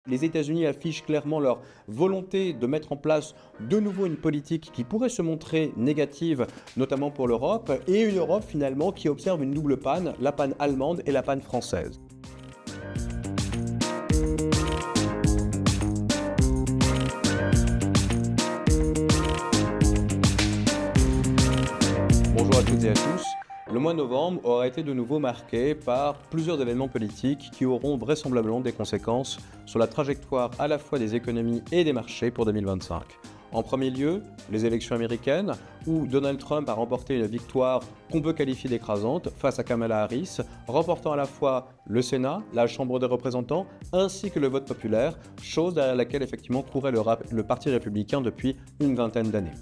Les États-Unis affichent clairement leur volonté de mettre en place de nouveau une politique qui pourrait se montrer négative, notamment pour l'Europe, et une Europe finalement qui observe une double panne, la panne allemande et la panne française. Bonjour à toutes et à tous. Le mois de novembre aura été de nouveau marqué par plusieurs événements politiques qui auront vraisemblablement des conséquences sur la trajectoire à la fois des économies et des marchés pour 2025. En premier lieu, les élections américaines, où Donald Trump a remporté une victoire qu'on peut qualifier d'écrasante face à Kamala Harris, remportant à la fois le Sénat, la Chambre des représentants, ainsi que le vote populaire, chose derrière laquelle effectivement courait le Parti républicain depuis une vingtaine d'années.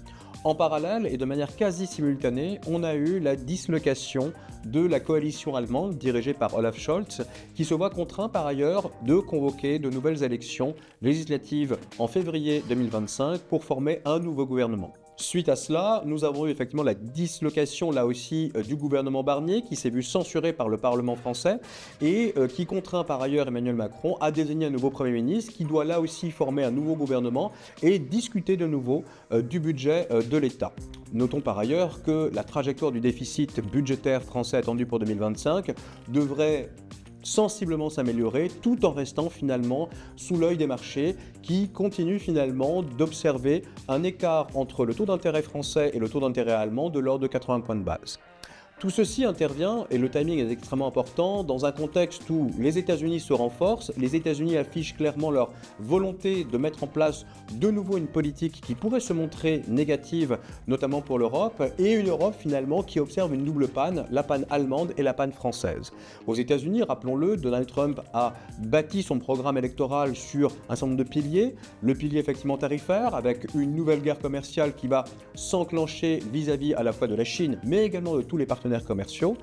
En parallèle et de manière quasi simultanée, on a eu la dislocation de la coalition allemande dirigée par Olaf Scholz, qui se voit contraint par ailleurs de convoquer de nouvelles élections législatives en février 2025 pour former un nouveau gouvernement. Suite à cela, nous avons eu effectivement la dislocation là aussi du gouvernement Barnier qui s'est vu censuré par le Parlement français et qui contraint par ailleurs Emmanuel Macron à désigner un nouveau Premier ministre qui doit là aussi former un nouveau gouvernement et discuter de nouveau du budget de l'État. Notons par ailleurs que la trajectoire du déficit budgétaire français attendu pour 2025 devrait sensiblement s'améliorer tout en restant finalement sous l'œil des marchés qui continuent finalement d'observer un écart entre le taux d'intérêt français et le taux d'intérêt allemand de l'ordre de 80 points de base. Tout ceci intervient, et le timing est extrêmement important, dans un contexte où les États-Unis se renforcent, les États-Unis affichent clairement leur volonté de mettre en place de nouveau une politique qui pourrait se montrer négative, notamment pour l'Europe, et une Europe finalement qui observe une double panne, la panne allemande et la panne française. Aux États-Unis, rappelons-le, Donald Trump a bâti son programme électoral sur un certain nombre de piliers, le pilier effectivement tarifaire, avec une nouvelle guerre commerciale qui va s'enclencher vis-à-vis à la fois de la Chine, mais également de tous les partenaires commerciaux,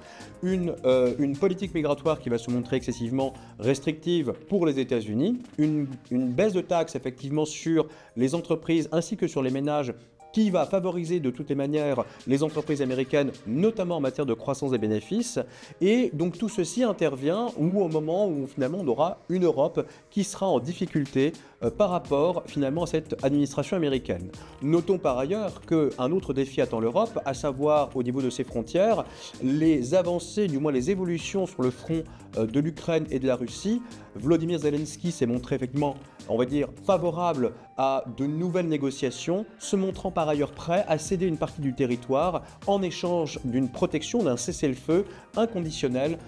une politique migratoire qui va se montrer excessivement restrictive pour les États-Unis, une baisse de taxes effectivement sur les entreprises ainsi que sur les ménages qui va favoriser de toutes les manières les entreprises américaines, notamment en matière de croissance des bénéfices. Et donc tout ceci intervient au moment où finalement on aura une Europe qui sera en difficulté par rapport finalement à cette administration américaine. Notons par ailleurs qu'un autre défi attend l'Europe, à savoir au niveau de ses frontières, les avancées, du moins les évolutions sur le front de l'Ukraine et de la Russie. Volodymyr Zelensky s'est montré effectivement, on va dire, favorable à de nouvelles négociations, se montrant par ailleurs prêt à céder une partie du territoire en échange d'une protection, d'un cessez-le-feu inconditionnel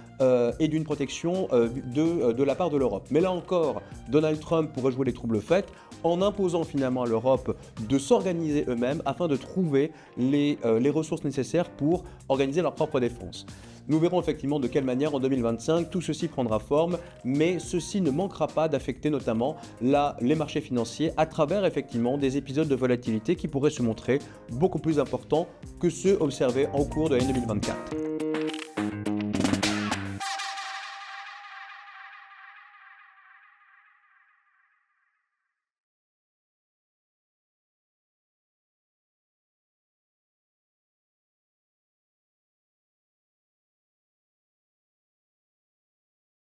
et d'une protection de la part de l'Europe. Mais là encore, Donald Trump pourrait jouer les troubles faits en imposant finalement à l'Europe de s'organiser eux-mêmes afin de trouver les ressources nécessaires pour organiser leur propre défense. Nous verrons effectivement de quelle manière en 2025 tout ceci prendra forme, mais ceci ne manquera pas d'affecter notamment les marchés financiers à travers effectivement des épisodes de volatilité qui pourraient se montrer beaucoup plus importants que ceux observés en cours de l'année 2024.